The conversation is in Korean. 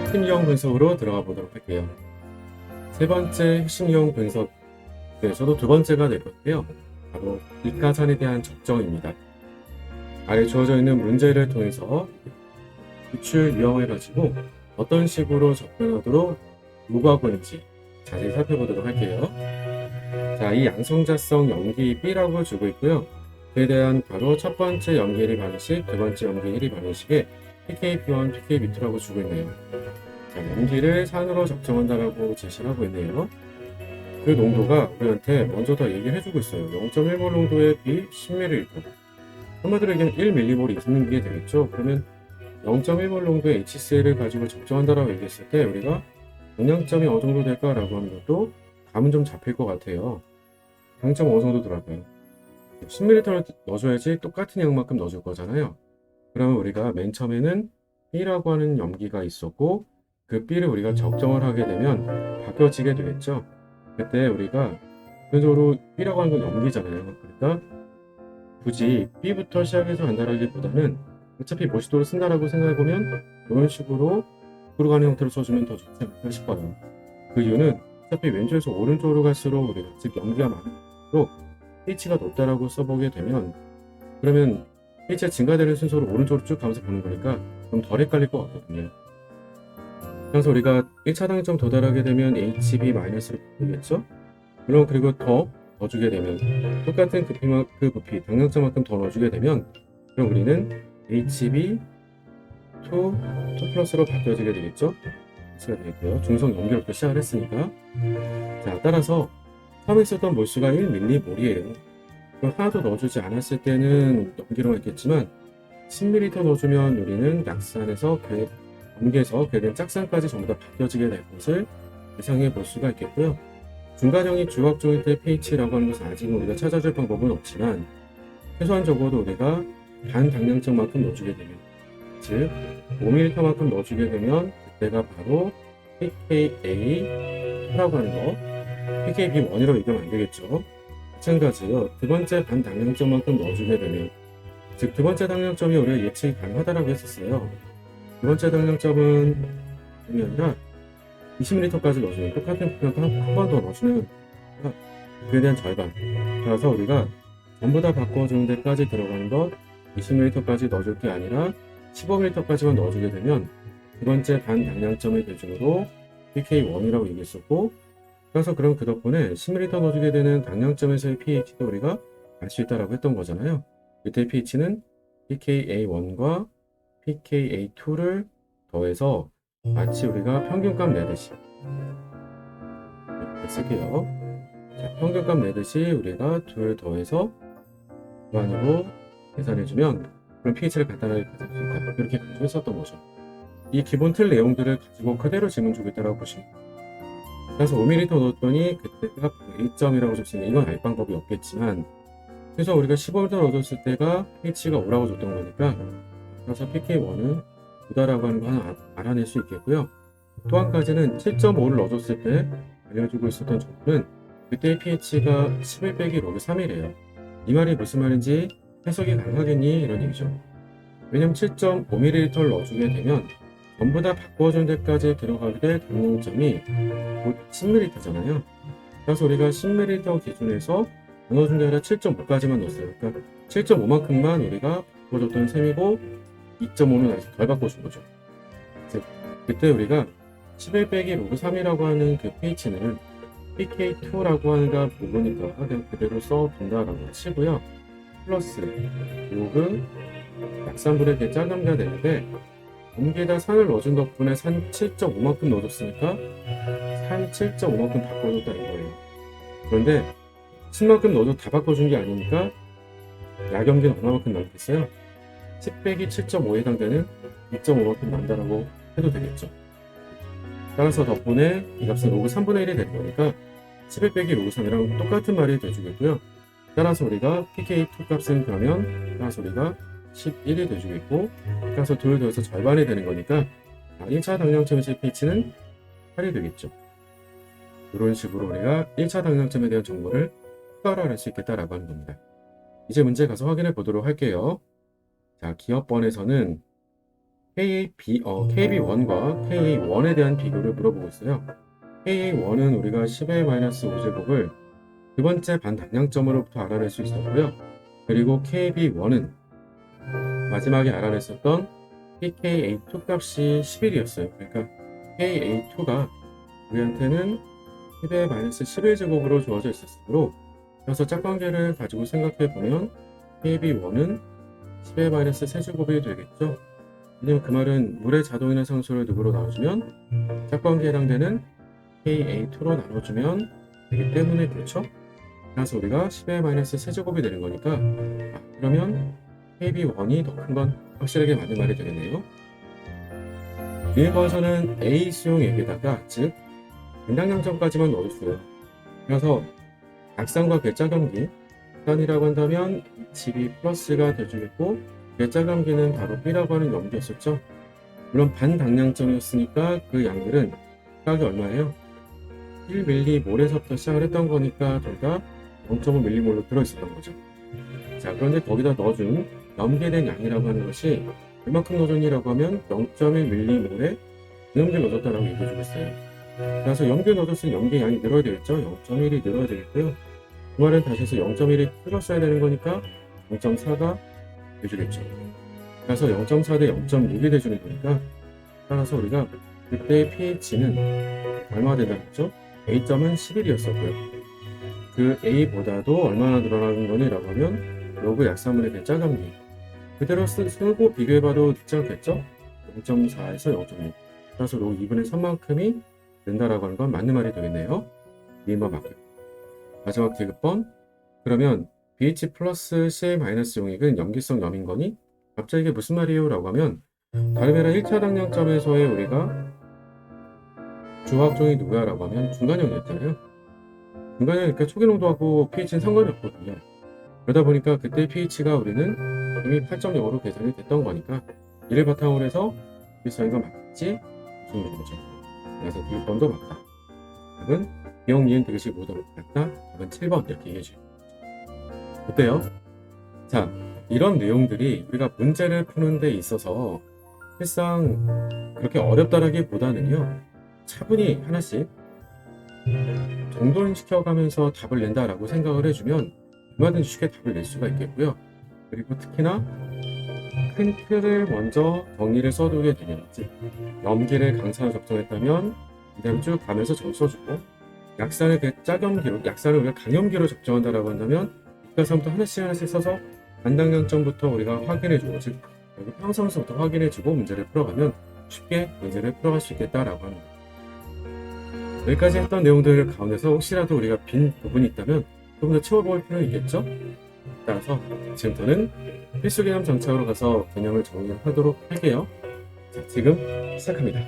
핵심형 분석으로 들어가 보도록 할게요. 세 번째 핵심형 분석 중에서도 두 번째가 될 건데요. 바로 이가산에 대한 적정입니다. 아래 주어져 있는 문제를 통해서 유출 유형을 가지고 어떤 식으로 접근하도록 요구하고 있는지 자세히 살펴보도록 할게요. 자, 이 양성자성 염기 B라고 주고 있고요. 그에 대한 바로 첫 번째 염기 1위 방식, 두 번째 염기 1위 방식에 PKB1, PKB2라고 주고 있네요. 자, 염기를 산으로 적정한다라고 제시를 하고 있네요. 그 농도가 우리한테 먼저 다 얘기를 해주고 있어요. 0.1몰 농도의 B 10ml. 한마디로 얘기하면 1m몰이 있는 게 되겠죠. 그러면 0.1몰 농도의 HCl을 가지고 적정한다라고 얘기했을 때 우리가 영양점이 어느 정도 될까라고 하는 것도 감은 좀 잡힐 것 같아요. 당점 어느 정도 들어갈까요? 10ml를 넣어줘야지 똑같은 양만큼 넣어줄 거잖아요. 그러면 우리가 맨 처음에는 B라고 하는 염기가 있었고 그 B를 우리가 적정을 하게 되면 바뀌어지게 되겠죠. 그때 우리가 기본적으로 B라고 하는 건 염기잖아요. 그러니까 굳이 B부터 시작해서 간다라기보다는 어차피 모시도를 쓴다라고 생각해보면 이런 식으로 으로 가는 형태로 써주면 더 좋지 않을까 싶어요. 그 이유는 어차피 왼쪽에서 오른쪽으로 갈수록 우리가 즉 염기가 많을수록 pH가 높다라고 써보게 되면 그러면 pH가 증가되는 순서로 오른쪽으로 쭉 가면서 보는 거니까 좀 덜 헷갈릴 것 같거든요. 그래서 우리가 1차 당점 도달하게 되면 HB-로 되겠죠? 물론 그리고 더 주게 되면 똑같은 그 부피 당량점만큼 더 넣어주게 되면 그럼 우리는 HB 2 플러스로 바뀌어지게 되겠죠? X가 되겠고요. 중성 연결부터 시작을 했으니까. 자, 따라서 처음에 있었던 몰수가 1m몰이에요. 그럼 하나도 넣어주지 않았을 때는 연기로 했겠지만 10ml 넣어주면 우리는 약산에서 염기에서 그에 대한 짝산까지 전부 다 바뀌어지게 될 것을 예상해 볼 수가 있겠고요. 중간형이 주각종일 때 pH라고 하는 것은 아직은 우리가 찾아줄 방법은 없지만 최소한 적어도 우리가 반 당량점만큼 넣어주게 되면 즉 5ml만큼 넣어주게 되면 그때가 바로 pKa2라고 하는 거 pKb1이라고 얘기하면 안 되겠죠. 마찬가지로 두 번째 반 당량점만큼 넣어주게 되면 즉 두 번째 당량점이 우리가 예측이 가능하다라고 했었어요. 두 번째 당량점은 아니라 20ml까지 넣어주면 똑같은 부피만큼 한 번 더 넣어주면 그에 대한 절반. 따라서 우리가 전부 다 바꿔주는 데까지 들어가는 것 20ml까지 넣어줄 게 아니라 15ml까지만 넣어주게 되면 두 번째 반 당량점의 기준으로 pK1이라고 얘기했었고 그래서 그럼 그 덕분에 10ml 넣어주게 되는 당량점에서의 pH도 우리가 알 수 있다라고 했던 거잖아요. 이때 pH는 pKa1과 pKa2를 더해서 마치 우리가 평균값 내듯이 이렇게 쓸게요. 자, 평균값 내듯이 우리가 2를 더해서 무한으로 계산해주면 그런 pH를 간단하게 가질 수 있다. 이렇게 강조했었던 거죠. 이 기본 틀 내용들을 가지고 그대로 질문 주고 있다고 보시면 돼요. 그래서 5ml 넣었더니 그때가 1점이라고 줬으니 이건 알 방법이 없겠지만 그래서 우리가 15ml 넣어줬을 때가 pH가 5라고 줬던 거니까 그래서 pK1은 9다라고 하는 거 하나 알아낼 수 있겠고요. 또 한 가지는 7.5를 넣어줬을 때 알려주고 있었던 정보는 그때의 pH가 11 빼기 로그 3이래요. 이 말이 무슨 말인지 해석이 가능하겠니? 이런 얘기죠. 왜냐면 7.5ml를 넣어주게 되면 전부 다 바꿔준 데까지 들어가게 될 당량점이 곧 10ml잖아요. 그래서 우리가 10ml 기준에서 나눠준 게 아니라 7.5까지만 넣었어요. 그러니까 7.5만큼만 우리가 바꿔줬던 셈이고 2.5는 아직 덜 바꿔준 거죠. 즉, 그때 우리가 11 빼기 로그 3이라고 하는 그 pH는 pK2라고 하는 부분이니까 그냥 그대로 써둔다라고 치고요. 플러스 로그 약산분의 게 짜감가 되는데 염기에다 산을 넣어준 덕분에 산 7.5만큼 넣어줬으니까 산 7.5만큼 바꿔줬다 이거예요. 그런데 10만큼 넣어도 다 바꿔준 게 아니니까 약염기는 얼마만큼 남겠어요? 10 빼기 7.5에 해당되는 2.5만큼 남다라고 해도 되겠죠. 따라서 덕분에 이 값은 로그 3분의 1이 될 거니까 11 빼기 로그 3이랑 똑같은 말이 돼주겠고요. 따라서 우리가 pK2 값은 그러면 따라서 우리가 11이 돼주겠고 따라서 2를 더해서 절반이 되는 거니까 1차 당량점에서의 pH는 8이 되겠죠. 이런 식으로 우리가 1차 당량점에 대한 정보를 추가로 알 수 있겠다라고 하는 겁니다. 이제 문제 가서 확인해 보도록 할게요. 자, 기업번에서는 KB1과 KA1에 대한 비교를 물어보고 있어요. KA1은 우리가 10의 마이너스 5제곱을 두 번째 반당량점으로부터 알아낼 수 있었고요. 그리고 KB1은 마지막에 알아냈었던 PKA2 값이 11이었어요. 그러니까 KA2가 우리한테는 10의 마이너스 11제곱으로 주어져 있었으므로, 그래서 짝관계를 가지고 생각해 보면 KB1은 10의 마이너스 3제곱이 되겠죠. 왜냐면 그 말은 물의 자동이나 상수를 누구로 나눠주면 짝관계에 해당되는 KA2로 나눠주면 되기 때문에, 그렇죠? 그래서 우리가 10의 마이너스 세제곱이 되는 거니까, 그러면 KB1이 더 큰 건 확실하게 맞는 말이 되겠네요. 위에서는 A 수용액에다가, 즉 반당량점까지만 넣어줬어요. 그래서 약산과 괴짜감기, 약산이라고 한다면 2이 플러스가 되주겠고, 괴짜감기는 바로 B라고 하는 염기였었죠. 물론 반당량점이었으니까 그 양들은 각이 얼마예요? 1mm몰에서부터 시작을 했던 거니까 둘 다 0.5mm몰로 들어있었던 거죠. 자, 그런데 거기다 넣어준 염계된 양이라고 하는 것이 얼마큼 넣어줬니라고 하면 0.1mm몰에 염계 넣어줬다라고 얘기해주고 있어요. 그래서 염계 넣어줬으니 염계 양이 늘어야 되겠죠. 0.1이 늘어야 되겠고요. 그 말은 다시 해서 0.1이 줄었어야 되는 거니까 0.4가 돼주겠죠. 그래서 0.4 대 0.6이 돼주는 거니까, 따라서 우리가 그때의 pH는 얼마가 된다고? A점은 11이었었고요. 그 A보다도 얼마나 늘어나는 거니라고 하면 로그 약산물의 괴짜감기 그대로 쓰고 비교해봐도 늦지 않겠죠? 0.4에서 0.6. 따라서 로그 2분의 3만큼이 된다라고 하는 건 맞는 말이 되겠네요. 2번 맞고요. 마지막 디귿번. 그러면 BH 플러스 CA 마이너스 용액은 염기성 염인 거니? 갑자기 이게 무슨 말이에요? 라고 하면, 다름이 아니라 1차 당량점에서의 우리가 주화학종이 누구야? 라고 하면 중간형이었잖아요. 중간형이니까 초기 농도하고 pH는 상관이 없거든요. 그러다 보니까 그때 pH가 우리는 이미 8.0으로 계산이 됐던 거니까 이를 바탕으로 해서 비슷한 건 맞겠지? 무슨 말이죠? 그래서 디귿번도 맞다. 답은 기억, 니은, 디귿이 모두 맞다. 답은 7번 이렇게 얘기해줘요. 어때요? 자, 이런 내용들이 우리가 문제를 푸는 데 있어서 실상 그렇게 어렵다라기보다는요, 차분히 하나씩 정돈시켜가면서 답을 낸다라고 생각을 해주면 얼마든지 쉽게 답을 낼 수가 있겠고요. 그리고 특히나 큰 틀을 먼저 정리를 써두게 되면, 즉 염기를 강산으로 적정했다면 그다음 쭉 가면서 점수 써주고, 약산을 짜겸기로, 약산을 우리가 강염기로 적정한다라고 한다면 이과서부터 하나씩 써서 반당량점부터 우리가 확인해주고, 즉 평상수부터 확인해주고 문제를 풀어가면 쉽게 문제를 풀어갈 수 있겠다라고 하는 거예요. 여기까지 했던 내용들 가운데서 혹시라도 우리가 빈 부분이 있다면 조금 더 채워볼 필요는 있겠죠? 따라서 지금부터는 필수 개념 장착으로 가서 개념을 정리하도록 할게요. 자, 지금 시작합니다.